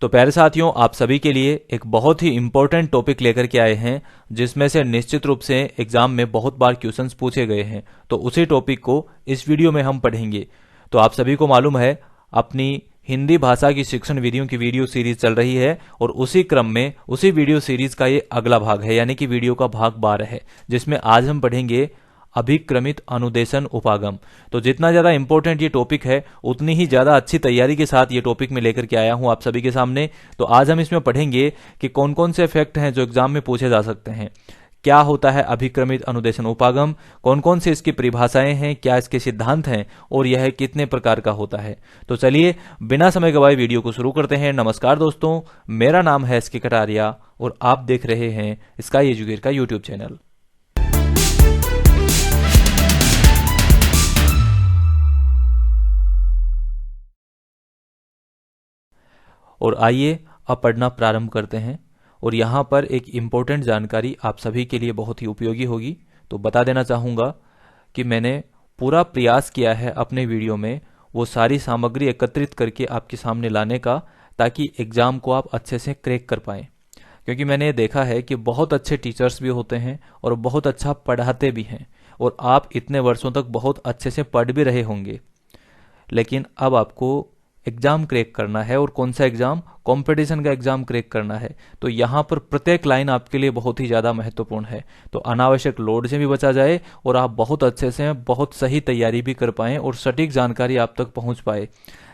तो प्यारे साथियों, आप सभी के लिए एक बहुत ही इंपॉर्टेंट टॉपिक लेकर के आए हैं, जिसमें से निश्चित रूप से एग्जाम में बहुत बार क्वेश्चंस पूछे गए हैं। तो उसी टॉपिक को इस वीडियो में हम पढ़ेंगे। तो आप सभी को मालूम है, अपनी हिंदी भाषा की शिक्षण विधियों की वीडियो सीरीज चल रही है और उसी क्रम में उसी वीडियो सीरीज का ये अगला भाग है, यानी कि वीडियो का भाग 12 है, जिसमें आज हम पढ़ेंगे अभिक्रमित अनुदेशन उपागम। तो जितना ज्यादा इंपॉर्टेंट ये टॉपिक है, उतनी ही ज्यादा अच्छी तैयारी के साथ ये टॉपिक में लेकर के आया हूं आप सभी के सामने। तो आज हम इसमें पढ़ेंगे कि कौन कौन से फैक्ट हैं जो एग्जाम में पूछे जा सकते हैं, क्या होता है अभिक्रमित अनुदेशन उपागम, कौन कौन से इसकी परिभाषाएं हैं, क्या इसके सिद्धांत हैं और यह कितने प्रकार का होता है। तो चलिए बिना समय गवाए वीडियो को शुरू करते हैं। नमस्कार दोस्तों, मेरा नाम है एसके कटारिया और आप देख रहे हैं स्काई एजुकेट का यूट्यूब चैनल। और आइए अब पढ़ना प्रारंभ करते हैं। और यहाँ पर एक इम्पोर्टेंट जानकारी आप सभी के लिए बहुत ही उपयोगी होगी। तो बता देना चाहूँगा कि मैंने पूरा प्रयास किया है अपने वीडियो में वो सारी सामग्री एकत्रित करके आपके सामने लाने का, ताकि एग्ज़ाम को आप अच्छे से क्रैक कर पाएँ। क्योंकि मैंने देखा है कि बहुत अच्छे टीचर्स भी होते हैं और बहुत अच्छा पढ़ाते भी हैं, और आप इतने वर्षों तक बहुत अच्छे से पढ़ भी रहे होंगे। लेकिन अब आपको एग्जाम क्रैक करना है, और कौन सा एग्जाम? कंपटीशन का एग्जाम क्रैक करना है। तो यहाँ पर प्रत्येक लाइन आपके लिए बहुत ही ज़्यादा महत्वपूर्ण है। तो अनावश्यक लोड से भी बचा जाए और आप बहुत अच्छे से बहुत सही तैयारी भी कर पाएं और सटीक जानकारी आप तक पहुँच पाए,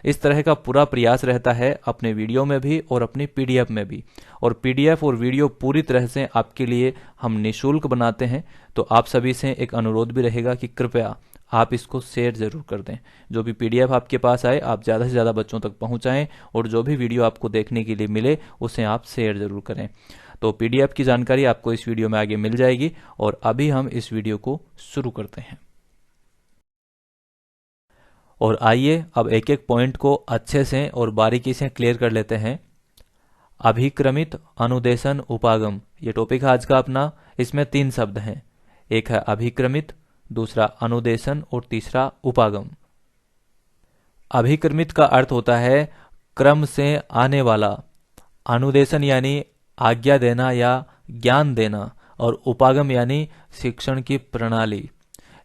इस तरह का पूरा प्रयास रहता है अपने वीडियो में भी और अपनी पीडीएफ में भी। और पीडीएफ और वीडियो पूरी तरह से आपके लिए हम निःशुल्क बनाते हैं। तो आप सभी से एक अनुरोध भी रहेगा कि कृपया आप इसको शेयर जरूर कर दें। जो भी पीडीएफ आपके पास आए, आप ज़्यादा से ज़्यादा बच्चों तक पहुंचाएं, और जो भी वीडियो आपको देखने के लिए मिले उसे आप शेयर जरूर करें। तो पीडीएफ की जानकारी आपको इस वीडियो में आगे मिल जाएगी। और अभी हम इस वीडियो को शुरू करते हैं। और आइए अब एक एक पॉइंट को अच्छे से और बारीकी से क्लियर कर लेते हैं। अभिक्रमित अनुदेशन उपागम, ये टॉपिक है आज का अपना। इसमें 3 शब्द हैं, एक है अभिक्रमित, दूसरा अनुदेशन और तीसरा उपागम। अभिक्रमित का अर्थ होता है क्रम से आने वाला, अनुदेशन यानी आज्ञा देना या ज्ञान देना, और उपागम यानी शिक्षण की प्रणाली।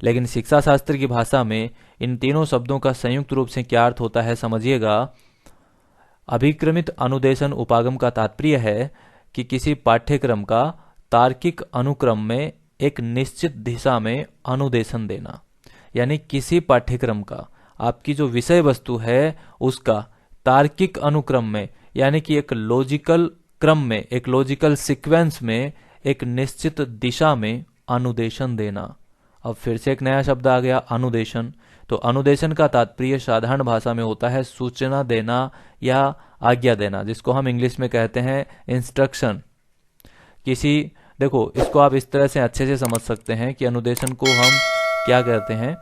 लेकिन शिक्षा शास्त्र की भाषा में इन तीनों शब्दों का संयुक्त रूप से क्या अर्थ होता है, समझिएगा। अभिक्रमित अनुदेशन उपागम का तात्पर्य है कि किसी पाठ्यक्रम का तार्किक अनुक्रम में एक निश्चित दिशा में अनुदेशन देना, यानी किसी पाठ्यक्रम का आपकी जो विषय वस्तु है उसका तार्किक अनुक्रम में, यानी कि एक लॉजिकल क्रम में, एक लॉजिकल सीक्वेंस में, एक निश्चित दिशा में अनुदेशन देना। अब फिर से एक नया शब्द आ गया, अनुदेशन। तो अनुदेशन का तात्पर्य साधारण भाषा में होता है सूचना देना या आज्ञा देना, जिसको हम इंग्लिश में कहते हैं इंस्ट्रक्शन। देखो, इसको आप इस तरह से अच्छे से समझ सकते हैं कि अनुदेशन को हम क्या कहते हैं।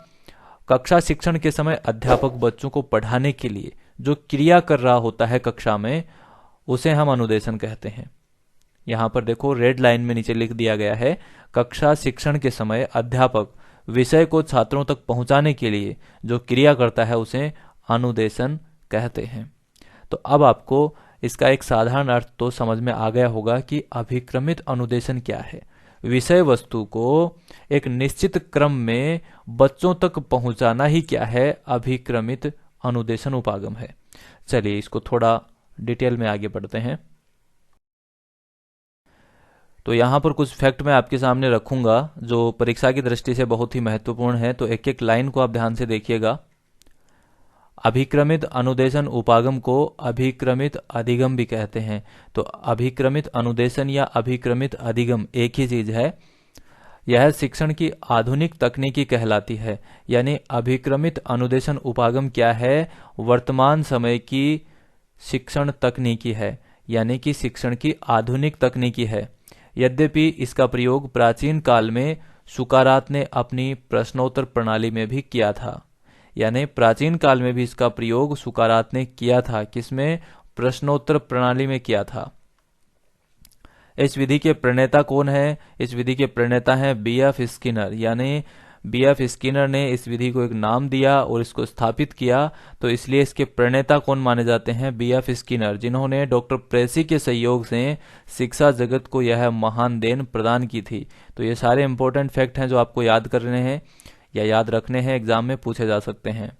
कक्षा शिक्षण के समय अध्यापक बच्चों को पढ़ाने के लिए जो क्रिया कर रहा होता है कक्षा में, उसे हम अनुदेशन कहते हैं। यहाँ पर देखो, रेड लाइन में नीचे लिख दिया गया है, कक्षा शिक्षण के समय अध्यापक विषय को छात्रों तक पहुंचाने के लिए जो क्रिया करता है उसे अनुदेशन कहते हैं। तो अब आपको इसका एक साधारण अर्थ तो समझ में आ गया होगा कि अभिक्रमित अनुदेशन क्या है। विषय वस्तु को एक निश्चित क्रम में बच्चों तक पहुंचाना ही क्या है, अभिक्रमित अनुदेशन उपागम है। चलिए इसको थोड़ा डिटेल में आगे बढ़ते हैं। तो यहाँ पर कुछ फैक्ट मैं आपके सामने रखूंगा जो परीक्षा की दृष्टि से बहुत ही महत्वपूर्ण है। तो एक एक लाइन को आप ध्यान से देखिएगा। अभिक्रमित अनुदेशन उपागम को अभिक्रमित अधिगम भी कहते हैं। तो अभिक्रमित अनुदेशन या अभिक्रमित अधिगम एक ही चीज है। यह शिक्षण की आधुनिक तकनीकी कहलाती है। यानी अभिक्रमित अनुदेशन उपागम क्या है, वर्तमान समय की शिक्षण तकनीकी है, यानी कि शिक्षण की आधुनिक तकनीकी है। यद्यपि इसका प्रयोग प्राचीन काल में सुकारात ने अपनी प्रश्नोत्तर प्रणाली में भी किया था। यानी प्राचीन काल में भी इसका प्रयोग सुकारात ने किया था। किसमें? प्रश्नोत्तर प्रणाली में किया था। इस विधि के प्रणेता कौन है? इस विधि के प्रणेता हैं बीएफ स्किनर, यानी बीएफ स्किनर ने इस विधि को एक नाम दिया और इसको स्थापित किया, तो इसलिए इसके प्रणेता कौन माने जाते हैं? बीएफ स्किनर, जिन्होंने डॉक्टर प्रेसी के सहयोग से शिक्षा जगत को यह महान देन प्रदान की थी। तो ये सारे इंपॉर्टेंट फैक्ट हैं जो आपको याद करने हैं या याद रखने हैं, एग्जाम में पूछे जा सकते हैं।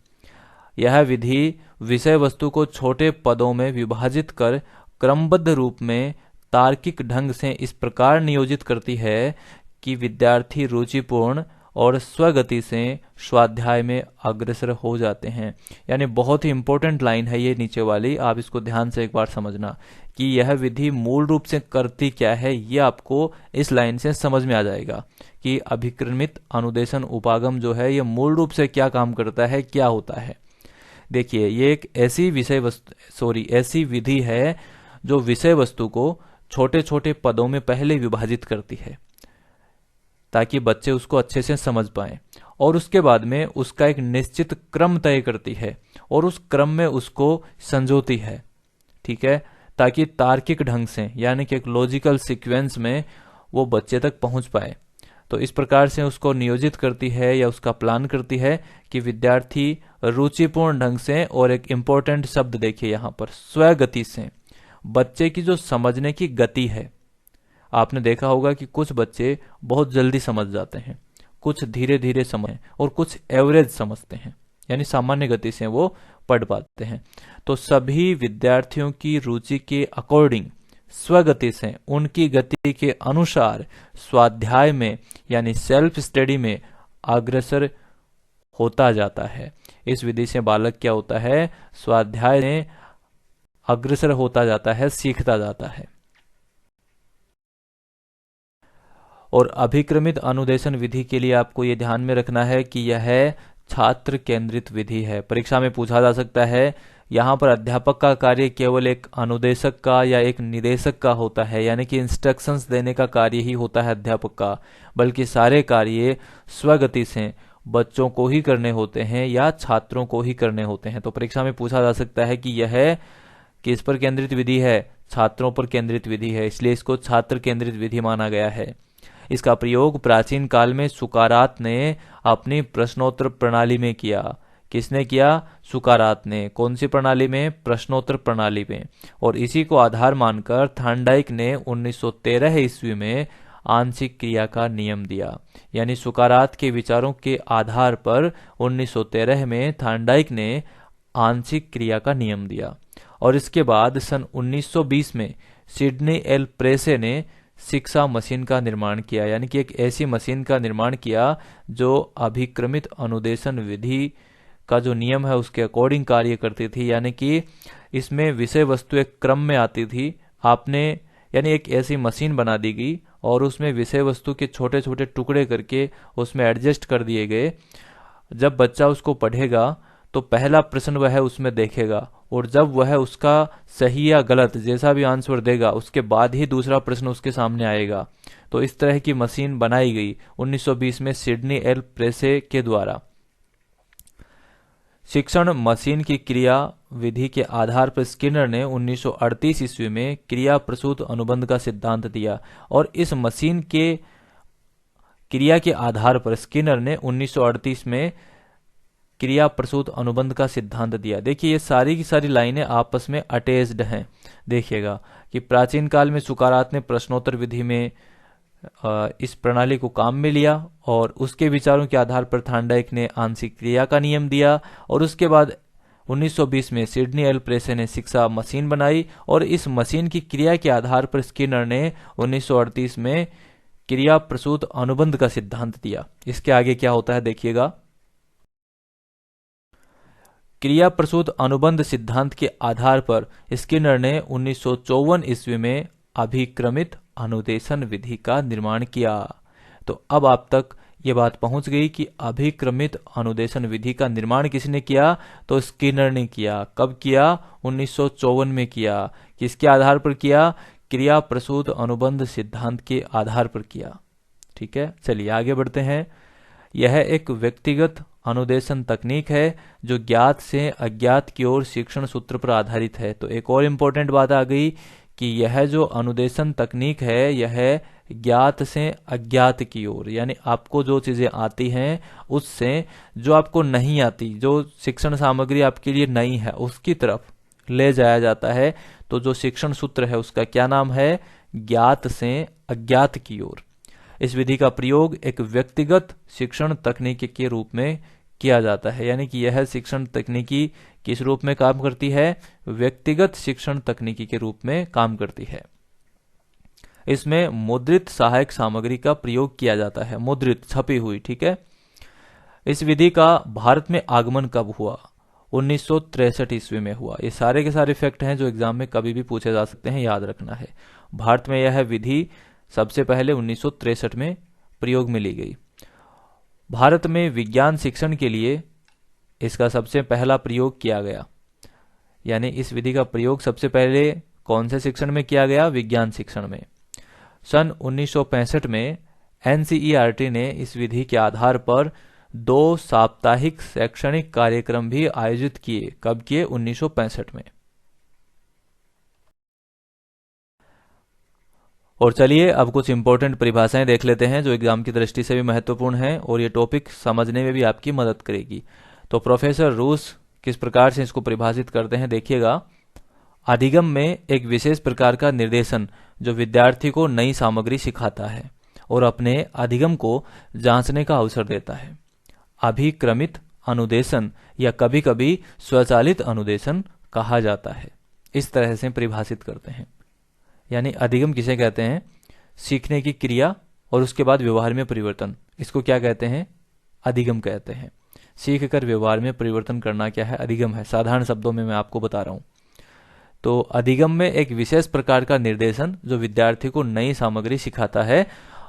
यह विधि विषय वस्तु को छोटे पदों में विभाजित कर क्रमबद्ध रूप में तार्किक ढंग से इस प्रकार नियोजित करती है कि विद्यार्थी रुचिपूर्ण और स्वगति से स्वाध्याय में अग्रसर हो जाते हैं। यानी बहुत ही इंपॉर्टेंट लाइन है ये नीचे वाली, आप इसको ध्यान से एक बार समझना कि यह विधि मूल रूप से करती क्या है, ये आपको इस लाइन से समझ में आ जाएगा कि अभिक्रमित अनुदेशन उपागम जो है ये मूल रूप से क्या काम करता है, क्या होता है। देखिए, ये एक ऐसी विधि है जो विषय वस्तु को छोटे छोटे पदों में पहले विभाजित करती है ताकि बच्चे उसको अच्छे से समझ पाएं, और उसके बाद में उसका एक निश्चित क्रम तय करती है और उस क्रम में उसको संजोती है, ठीक है, ताकि तार्किक ढंग से यानी कि एक लॉजिकल सीक्वेंस में वो बच्चे तक पहुंच पाए। तो इस प्रकार से उसको नियोजित करती है या उसका प्लान करती है कि विद्यार्थी रुचिपूर्ण ढंग से, और एक इंपॉर्टेंट शब्द देखिए यहाँ पर, स्वगति से, बच्चे की जो समझने की गति है, आपने देखा होगा कि कुछ बच्चे बहुत जल्दी समझ जाते हैं, कुछ धीरे धीरे समझ, और कुछ एवरेज समझते हैं, यानी सामान्य गति से वो पढ़ पाते हैं। तो सभी विद्यार्थियों की रुचि के अकॉर्डिंग स्वगति से, उनकी गति के अनुसार स्वाध्याय में यानी सेल्फ स्टडी में अग्रसर होता जाता है। इस विधि से बालक क्या होता है? स्वाध्याय में अग्रसर होता जाता है, सीखता जाता है। और अभिक्रमित अनुदेशन विधि के लिए आपको ये ध्यान में रखना है कि यह छात्र केंद्रित विधि है। परीक्षा में पूछा जा सकता है, यहाँ पर अध्यापक का कार्य केवल एक अनुदेशक का या एक निदेशक का होता है, यानी कि इंस्ट्रक्शंस देने का कार्य ही होता है अध्यापक का, बल्कि सारे कार्य स्वगति से बच्चों को ही करने होते हैं या छात्रों को ही करने होते हैं। तो परीक्षा में पूछा जा सकता है कि यह किस पर केंद्रित विधि है? छात्रों पर केंद्रित विधि है, इसलिए इसको छात्र केंद्रित विधि माना गया है। इसका प्रयोग प्राचीन काल में सुकारात ने अपनी प्रश्नोत्तर प्रणाली में किया। किसने किया? सुकारात ने। कौन सी प्रणाली में? प्रश्नोत्तर प्रणाली में। और इसी को आधार मानकर थार्नडाइक ने 1913 ईस्वी में आंशिक क्रिया का नियम दिया। यानी सुकारात के विचारों के आधार पर 1913 में थार्नडाइक ने आंशिक क्रिया का नियम दिया। और इसके बाद सन 1920 में सिडनी एल प्रेसे ने शिक्षा मशीन का निर्माण किया, यानी कि एक ऐसी मशीन का निर्माण किया जो अभिक्रमित अनुदेशन विधि का जो नियम है उसके अकॉर्डिंग कार्य करती थी। यानी कि इसमें विषय वस्तु एक क्रम में आती थी, आपने यानी एक ऐसी मशीन बना दी गई और उसमें विषय वस्तु के छोटे छोटे टुकड़े करके उसमें एडजस्ट कर दिए गए। जब बच्चा उसको पढ़ेगा तो पहला प्रश्न वह उसमें देखेगा, और जब वह उसका सही या गलत जैसा भी आंसर देगा उसके बाद ही दूसरा प्रश्न उसके सामने आएगा। तो इस तरह की मशीन बनाई गई 1920 में सिडनी एल प्रेसे के द्वारा। शिक्षण मशीन की क्रिया विधि के आधार पर स्किनर ने 1938 ईस्वी में क्रिया प्रसूत अनुबंध का सिद्धांत दिया, और इस मशीन के क्रिया के आधार पर स्किनर ने 1938 में क्रिया प्रसूत अनुबंध का सिद्धांत दिया। देखिए, ये सारी की सारी लाइनें आपस में अटैच्ड हैं। देखिएगा कि प्राचीन काल में सुकारात ने प्रश्नोत्तर विधि में इस प्रणाली को काम में लिया, और उसके विचारों के आधार पर थार्नडाइक ने आंशिक क्रिया का नियम दिया, और उसके बाद 1920 में सिडनी एल प्रेसे ने शिक्षा मशीन बनाई, और इस मशीन की क्रिया के आधार पर स्किनर ने 1938 में क्रिया प्रसूत अनुबंध का सिद्धांत दिया। इसके आगे क्या होता है देखिएगा। क्रिया प्रसूत अनुबंध सिद्धांत के आधार पर स्किनर ने 1954 ईस्वी में अभिक्रमित अनुदेशन विधि का निर्माण किया। तो अब आप तक ये बात पहुंच गई कि अभिक्रमित अनुदेशन विधि का निर्माण किसने किया? तो स्किनर ने किया। कब किया? 1954 में किया। किसके आधार पर किया? क्रिया प्रसूत अनुबंध सिद्धांत के आधार पर किया। ठीक है, चलिए आगे बढ़ते हैं। यह एक व्यक्तिगत अनुदेशन तकनीक है जो ज्ञात से अज्ञात की ओर शिक्षण सूत्र पर आधारित है। तो एक और इम्पोर्टेंट बात आ गई कि यह जो अनुदेशन तकनीक है यह ज्ञात से अज्ञात की ओर, यानी आपको जो चीजें आती हैं उससे जो आपको नहीं आती, जो शिक्षण सामग्री आपके लिए नई है, उसकी तरफ ले जाया जाता है। तो जो शिक्षण सूत्र है उसका क्या नाम है? ज्ञात से अज्ञात की ओर। इस विधि का प्रयोग एक व्यक्तिगत शिक्षण तकनीक के रूप में किया जाता है, यानी कि यह शिक्षण तकनीकी किस रूप में काम करती है? व्यक्तिगत शिक्षण तकनीकी के रूप में काम करती है। इसमें मुद्रित सहायक सामग्री का प्रयोग किया जाता है, मुद्रित, छपी हुई, ठीक है। इस विधि का भारत में आगमन कब हुआ? 1963 ईस्वी में हुआ। ये सारे के सारे फैक्ट हैं जो एग्जाम में कभी भी पूछे जा सकते हैं, याद रखना है। भारत में यह विधि सबसे पहले 1963 में प्रयोग में ली गई। भारत में विज्ञान शिक्षण के लिए इसका सबसे पहला प्रयोग किया गया, यानी इस विधि का प्रयोग सबसे पहले कौन से शिक्षण में किया गया? विज्ञान शिक्षण में। सन 1965 में एनसीईआरटी ने इस विधि के आधार पर 2 साप्ताहिक शैक्षणिक कार्यक्रम भी आयोजित किए। कब किए? 1965 में। और चलिए अब कुछ इंपॉर्टेंट परिभाषाएं देख लेते हैं जो एग्जाम की दृष्टि से भी महत्वपूर्ण है और ये टॉपिक समझने में भी आपकी मदद करेगी। तो प्रोफेसर रूस किस प्रकार से इसको परिभाषित करते हैं, देखिएगा। अधिगम में एक विशेष प्रकार का निर्देशन जो विद्यार्थी को नई सामग्री सिखाता है और अपने अधिगम को जांचने का अवसर देता है। अभिक्रमित अनुदेशन या कभी कभी स्वचालित अनुदेशन कहा जाता है। इस तरह से परिभाषित करते हैं। यानी अधिगम किसे कहते हैं? सीखने की क्रिया और उसके बाद व्यवहार में परिवर्तन, इसको क्या कहते हैं? अधिगम कहते हैं। सीख कर व्यवहार में परिवर्तन करना क्या है? अधिगम है। साधारण शब्दों में मैं आपको बता रहा हूं। तो अधिगम में एक विशेष प्रकार का निर्देशन जो विद्यार्थी को नई सामग्री सिखाता है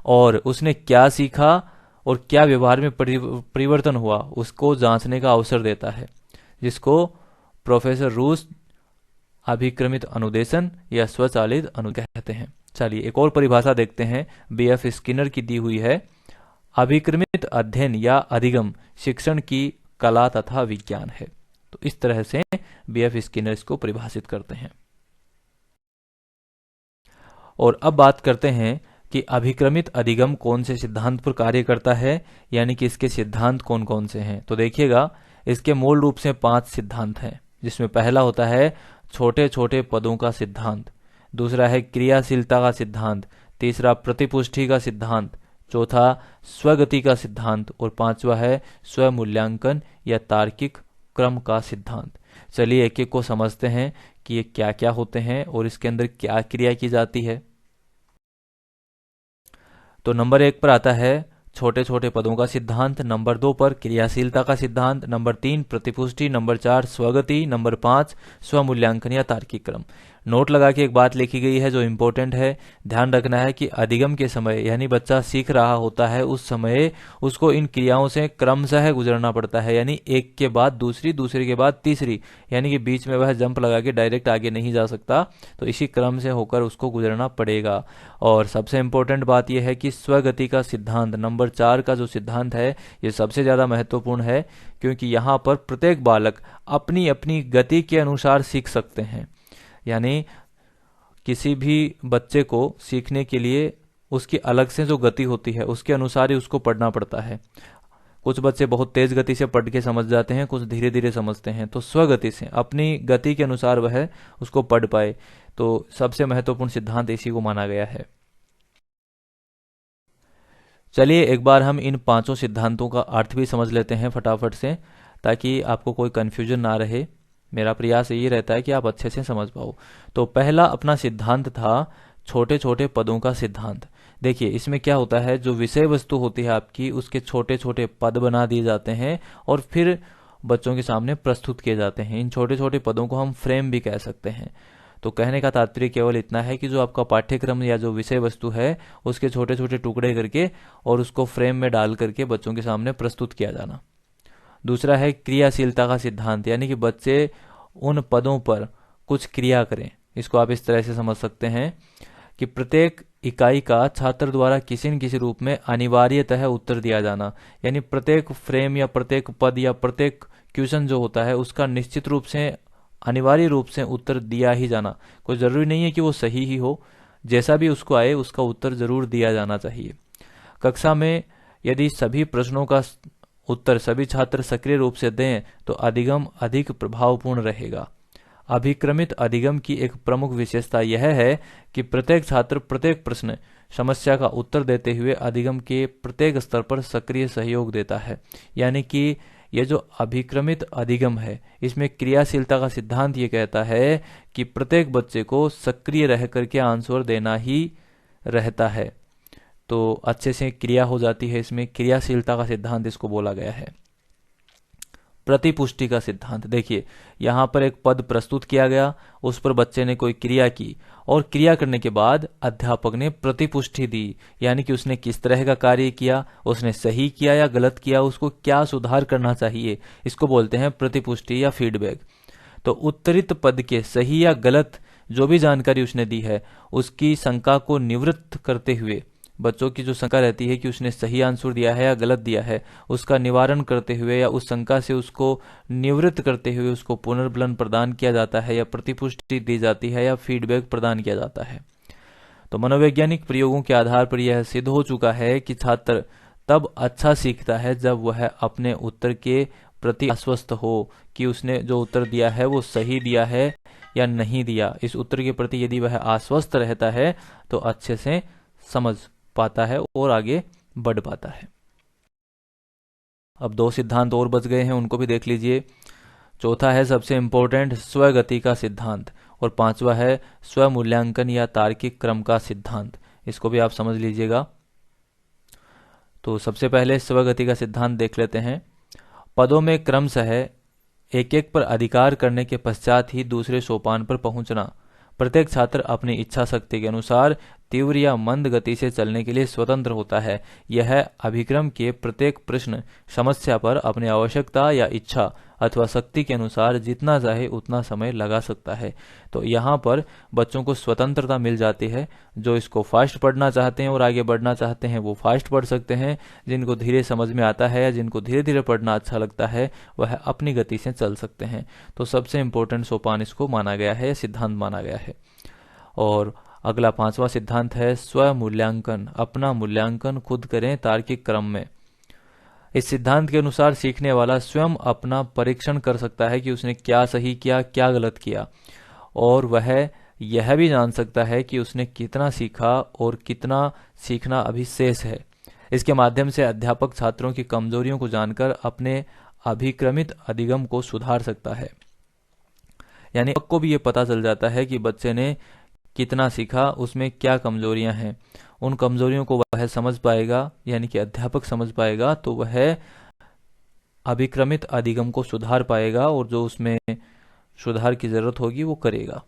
और उसने क्या सीखा और क्या व्यवहार में परिवर्तन हुआ उसको जांचने का अवसर देता है, जिसको प्रोफेसर रूस अभिक्रमित अनुदेशन या स्वचालित अनुदेशन कहते हैं। चलिए एक और परिभाषा देखते हैं, बीएफ स्किनर की दी हुई है। अभिक्रमित अध्ययन या अधिगम शिक्षण की कला तथा विज्ञान है। तो इस तरह से बीएफ स्किनर इसको परिभाषित करते हैं। और अब बात करते हैं कि अभिक्रमित अधिगम कौन से सिद्धांत पर कार्य करता है, यानी कि इसके सिद्धांत कौन कौन से हैं। तो देखिएगा, इसके मूल रूप से 5 सिद्धांत हैं, जिसमें पहला होता है छोटे छोटे पदों का सिद्धांत, दूसरा है क्रियाशीलता का सिद्धांत, तीसरा प्रतिपुष्टि का सिद्धांत, चौथा स्वगति का सिद्धांत और पांचवा है स्वमूल्यांकन या तार्किक क्रम का सिद्धांत। चलिए एक एक को समझते हैं कि ये क्या क्या होते हैं और इसके अंदर क्या क्रिया की जाती है। तो नंबर 1 पर आता है छोटे छोटे पदों का सिद्धांत, नंबर 2 पर क्रियाशीलता का सिद्धांत, नंबर 3 प्रतिपुष्टि, नंबर 4 स्वगति, नंबर 5 स्वमूल्यांकन या तार्किक क्रम। नोट लगा के एक बात लिखी गई है जो इंपॉर्टेंट है, ध्यान रखना है कि अधिगम के समय यानी बच्चा सीख रहा होता है उस समय उसको इन क्रियाओं से क्रमशः गुजरना पड़ता है, यानी एक के बाद दूसरी, दूसरी के बाद तीसरी, यानी कि बीच में वह जंप लगा के डायरेक्ट आगे नहीं जा सकता, तो इसी क्रम से होकर उसको गुजरना पड़ेगा। और सबसे इंपॉर्टेंट बात यह है कि स्वगति का सिद्धांत नंबर 4 का जो सिद्धांत है ये सबसे ज्यादा महत्वपूर्ण है, क्योंकि यहाँ पर प्रत्येक बालक अपनी अपनी गति के अनुसार सीख सकते हैं। यानी किसी भी बच्चे को सीखने के लिए उसकी अलग से जो गति होती है उसके अनुसार ही उसको पढ़ना पड़ता है। कुछ बच्चे बहुत तेज गति से पढ़ के समझ जाते हैं, कुछ धीरे धीरे समझते हैं। तो स्वगति से अपनी गति के अनुसार वह उसको पढ़ पाए, तो सबसे महत्वपूर्ण सिद्धांत इसी को माना गया है। चलिए एक बार हम इन 5 सिद्धांतों का अर्थ भी समझ लेते हैं फटाफट से, ताकि आपको कोई कंफ्यूजन ना रहे। मेरा प्रयास यही रहता है कि आप अच्छे से समझ पाओ। तो पहला अपना सिद्धांत था छोटे छोटे पदों का सिद्धांत। देखिए इसमें क्या होता है, जो विषय वस्तु होती है आपकी उसके छोटे छोटे पद बना दिए जाते हैं और फिर बच्चों के सामने प्रस्तुत किए जाते हैं। इन छोटे छोटे पदों को हम फ्रेम भी कह सकते हैं। तो कहने का तात्पर्य केवल इतना है कि जो आपका पाठ्यक्रम या जो विषय वस्तु है उसके छोटे छोटे टुकड़े करके और उसको फ्रेम में डाल करके बच्चों के सामने प्रस्तुत किया जाना। दूसरा है क्रियाशीलता का सिद्धांत, यानी कि बच्चे उन पदों पर कुछ क्रिया करें। इसको आप इस तरह से समझ सकते हैं कि प्रत्येक इकाई का छात्र द्वारा किसी न किसी रूप में अनिवार्यतः उत्तर दिया जाना, यानी प्रत्येक फ्रेम या प्रत्येक पद या प्रत्येक क्वेश्चन जो होता है उसका निश्चित रूप से अनिवार्य रूप से उत्तर दिया ही जाना। कोई ज़रूरी नहीं है कि वो सही ही हो, जैसा भी उसको आए उसका उत्तर ज़रूर दिया जाना चाहिए। कक्षा में यदि सभी प्रश्नों का उत्तर सभी छात्र सक्रिय रूप से दें तो अधिगम अधिक प्रभावपूर्ण रहेगा। अभिक्रमित अधिगम की एक प्रमुख विशेषता यह है कि प्रत्येक छात्र प्रत्येक प्रश्न समस्या का उत्तर देते हुए अधिगम के प्रत्येक स्तर पर सक्रिय सहयोग देता है। यानी कि यह जो अभिक्रमित अधिगम है, इसमें क्रियाशीलता का सिद्धांत ये कहता है कि प्रत्येक बच्चे को सक्रिय रह करके आंसर देना ही रहता है। तो अच्छे से क्रिया हो जाती है, इसमें क्रियाशीलता का सिद्धांत इसको बोला गया है। प्रतिपुष्टि का सिद्धांत, देखिए यहाँ पर एक पद प्रस्तुत किया गया, उस पर बच्चे ने कोई क्रिया की और क्रिया करने के बाद अध्यापक ने प्रतिपुष्टि दी, यानी कि उसने किस तरह का कार्य किया, उसने सही किया या गलत किया, उसको क्या सुधार करना चाहिए, इसको बोलते हैं प्रतिपुष्टि या फीडबैक। तो उत्तरित पद के सही या गलत जो भी जानकारी उसने दी है, उसकी शंका को निवृत्त करते हुए, बच्चों की जो शंका रहती है कि उसने सही आंसर दिया है या गलत दिया है, उसका निवारण करते हुए या उस शंका से उसको निवृत्त करते हुए उसको पुनर्बलन प्रदान किया जाता है या प्रतिपुष्टि दी जाती है या फीडबैक प्रदान किया जाता है। तो मनोवैज्ञानिक प्रयोगों के आधार पर यह सिद्ध हो चुका है कि छात्र तब अच्छा सीखता है जब वह अपने उत्तर के प्रति आश्वस्त हो कि उसने जो उत्तर दिया है वो सही दिया है या नहीं दिया। इस उत्तर के प्रति यदि वह आश्वस्त रहता है तो अच्छे से समझ पाता है और आगे बढ़ पाता है। अब 2 सिद्धांत और बच गए हैं, उनको भी देख लीजिए। चौथा है सबसे इंपॉर्टेंट स्वगति का सिद्धांत और 5वां है स्वमूल्यांकन या तार्किक क्रम का सिद्धांत। इसको भी आप समझ लीजिएगा। तो सबसे पहले स्वगति का सिद्धांत देख लेते हैं। पदों में क्रमशः एक एक पर अधिकार करने के पश्चात ही दूसरे सोपान पर पहुंचना। प्रत्येक छात्र अपनी इच्छा शक्ति के अनुसार तीव्र या मंद गति से चलने के लिए स्वतंत्र होता है। यह अभिक्रम के प्रत्येक प्रश्न समस्या पर अपनी आवश्यकता या इच्छा अथवा शक्ति के अनुसार जितना चाहे उतना समय लगा सकता है। तो यहाँ पर बच्चों को स्वतंत्रता मिल जाती है। जो इसको फास्ट पढ़ना चाहते हैं और आगे बढ़ना चाहते हैं वो फास्ट पढ़ सकते हैं। जिनको धीरे समझ में आता है या जिनको धीरे धीरे पढ़ना अच्छा लगता है वह अपनी गति से चल सकते हैं। तो सबसे इम्पोर्टेंट सोपान इसको माना गया है, सिद्धांत माना गया है। और अगला 5वां सिद्धांत है स्वमूल्यांकन। अपना मूल्यांकन खुद करें तार्किक क्रम में। इस सिद्धांत के अनुसार सीखने वाला स्वयं अपना परीक्षण कर सकता है कि उसने क्या सही किया, क्या गलत किया, और वह यह भी जान सकता है कि उसने कितना सीखा और कितना सीखना अभी शेष है। इसके माध्यम से अध्यापक छात्रों की कमजोरियों को जानकर अपने अभिक्रमित अधिगम को सुधार सकता है। यानी आपको भी ये पता चल जाता है कि बच्चे ने कितना सीखा, उसमें क्या कमजोरियां हैं। उन कमजोरियों को वह समझ पाएगा, यानी कि अध्यापक समझ पाएगा, तो वह अभिक्रमित अधिगम को सुधार पाएगा और जो उसमें सुधार की जरूरत होगी वो करेगा।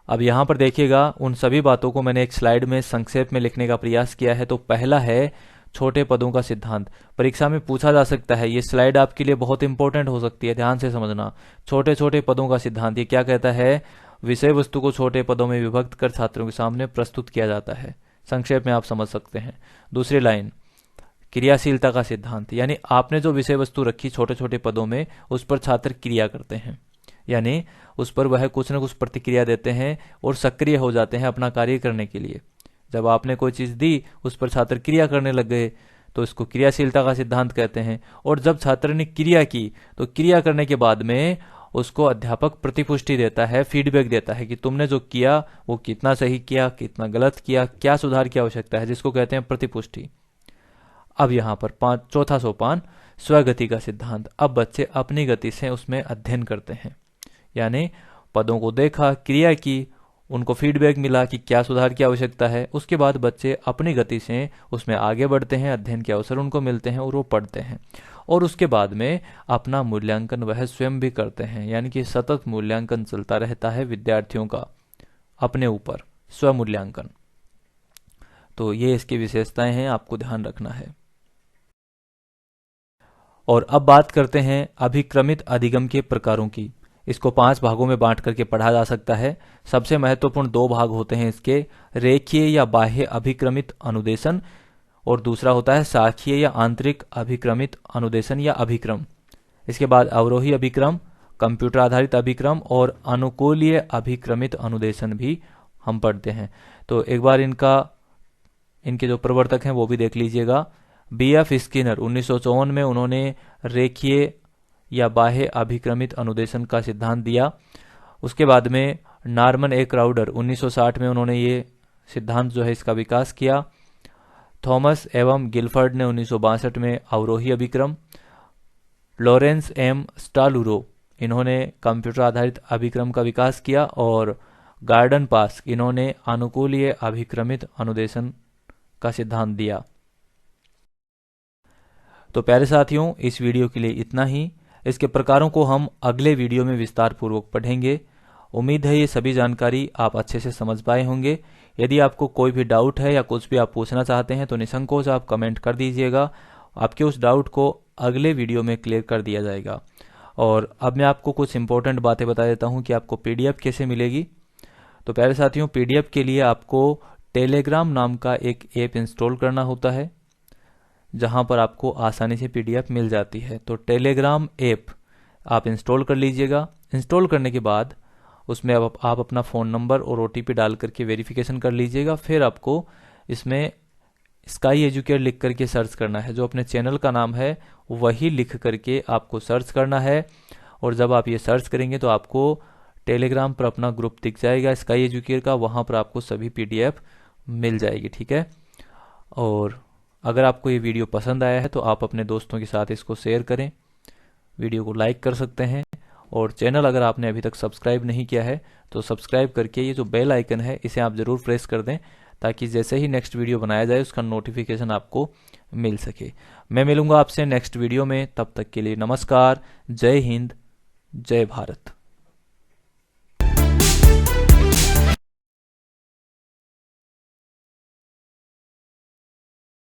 अब यहाँ पर देखिएगा, उन सभी बातों को मैंने एक स्लाइड में संक्षेप में लिखने का प्रयास किया है। तो पहला है छोटे पदों का सिद्धांत। परीक्षा में पूछा जा सकता है, ये स्लाइड आपके लिए बहुत इंपॉर्टेंट हो सकती है, ध्यान से समझना। छोटे छोटे पदों का सिद्धांत ये क्या कहता है? विषय वस्तु को छोटे पदों में विभक्त कर छात्रों के सामने प्रस्तुत किया जाता है। संक्षेप में आप समझ सकते हैं। दूसरी लाइन, क्रियाशीलता का सिद्धांत, यानी आपने जो विषय वस्तु रखी छोटे छोटे पदों में, उस पर छात्र क्रिया करते हैं, यानी उस पर वह कुछ न कुछ प्रतिक्रिया देते हैं और सक्रिय हो जाते हैं अपना कार्य करने के लिए। जब आपने कोई चीज दी, उस पर छात्र क्रिया करने लग गए, तो इसको क्रियाशीलता का सिद्धांत कहते हैं। और जब छात्र ने क्रिया की, तो क्रिया करने के बाद में उसको अध्यापक प्रतिपुष्टि देता है, फीडबैक देता है कि तुमने जो किया वो कितना सही किया, कितना गलत किया, क्या सुधार की आवश्यकता है, जिसको कहते हैं प्रतिपुष्टि। अब यहाँ पर चौथा सोपान, स्वगति का सिद्धांत। अब बच्चे अपनी गति से उसमें अध्ययन करते हैं, यानी पदों को देखा, क्रिया की, उनको फीडबैक मिला कि क्या सुधार की आवश्यकता है। उसके बाद बच्चे अपनी गति से उसमें आगे बढ़ते हैं, अध्ययन के अवसर उनको मिलते हैं और वो पढ़ते हैं। और उसके बाद में अपना मूल्यांकन वह स्वयं भी करते हैं, यानी कि सतत मूल्यांकन चलता रहता है विद्यार्थियों का अपने ऊपर, स्वमूल्यांकन। तो ये इसकी विशेषताएं हैं, आपको ध्यान रखना है। और अब बात करते हैं अभिक्रमित अधिगम के प्रकारों की। इसको 5 भागों में बांट करके पढ़ा जा सकता है। सबसे महत्वपूर्ण 2 भाग होते हैं इसके, रेखीय या बाह्य अभिक्रमित अनुदेशन, और दूसरा होता है शाखीय या आंतरिक अभिक्रमित अनुदेशन या अभिक्रम। इसके बाद अवरोही अभिक्रम, कंप्यूटर आधारित अभिक्रम और अनुकूलीय अभिक्रमित अनुदेशन भी हम पढ़ते हैं। तो एक बार इनके जो प्रवर्तक हैं वो भी देख लीजिएगा। B.F. स्किनर 1954 में उन्होंने रेखीय या बाह्य अभिक्रमित अनुदेशन का सिद्धांत दिया। उसके बाद में नॉर्मन ए क्राउडर 1960 में उन्होंने ये सिद्धांत जो है इसका विकास किया। थॉमस एवं गिलफर्ड ने 1962 में अवरोही अभिक्रम। लॉरेंस एम स्टालुरो इन्होंने कंप्यूटर आधारित अभिक्रम का विकास किया। और गार्डन पास इन्होंने अनुकूलीय अभिक्रमित अनुदेशन का सिद्धांत दिया। तो प्यारे साथियों, इस वीडियो के लिए इतना ही। इसके प्रकारों को हम अगले वीडियो में विस्तार पूर्वक पढ़ेंगे। उम्मीद है ये सभी जानकारी आप अच्छे से समझ पाए होंगे। यदि आपको कोई भी डाउट है या कुछ भी आप पूछना चाहते हैं तो निसंकोच आप कमेंट कर दीजिएगा। आपके उस डाउट को अगले वीडियो में क्लियर कर दिया जाएगा। और अब मैं आपको कुछ इंपॉर्टेंट बातें बता देता हूं कि आपको PDF कैसे मिलेगी। तो प्यारे साथियों, PDF के लिए आपको टेलीग्राम नाम का एक ऐप इंस्टॉल करना होता है, जहां पर आपको आसानी से PDF मिल जाती है। तो टेलीग्राम ऐप आप इंस्टॉल कर लीजिएगा। इंस्टॉल करने के बाद उसमें आप अपना फ़ोन नंबर और OTP डाल करके वेरिफिकेशन कर लीजिएगा। फिर आपको इसमें स्काई एजुकेट लिख करके सर्च करना है। जो अपने चैनल का नाम है वही लिख करके आपको सर्च करना है। और जब आप ये सर्च करेंगे तो आपको टेलीग्राम पर अपना ग्रुप दिख जाएगा स्काई एजुकेट का, वहाँ पर आपको सभी PDF मिल जाएगी। ठीक है। और अगर आपको ये वीडियो पसंद आया है तो आप अपने दोस्तों के साथ इसको शेयर करें, वीडियो को लाइक कर सकते हैं। और चैनल अगर आपने अभी तक सब्सक्राइब नहीं किया है तो सब्सक्राइब करके ये जो बेल आइकन है इसे आप ज़रूर प्रेस कर दें, ताकि जैसे ही नेक्स्ट वीडियो बनाया जाए उसका नोटिफिकेशन आपको मिल सके। मैं मिलूंगा आपसे नेक्स्ट वीडियो में। तब तक के लिए नमस्कार। जय हिंद, जय भारत।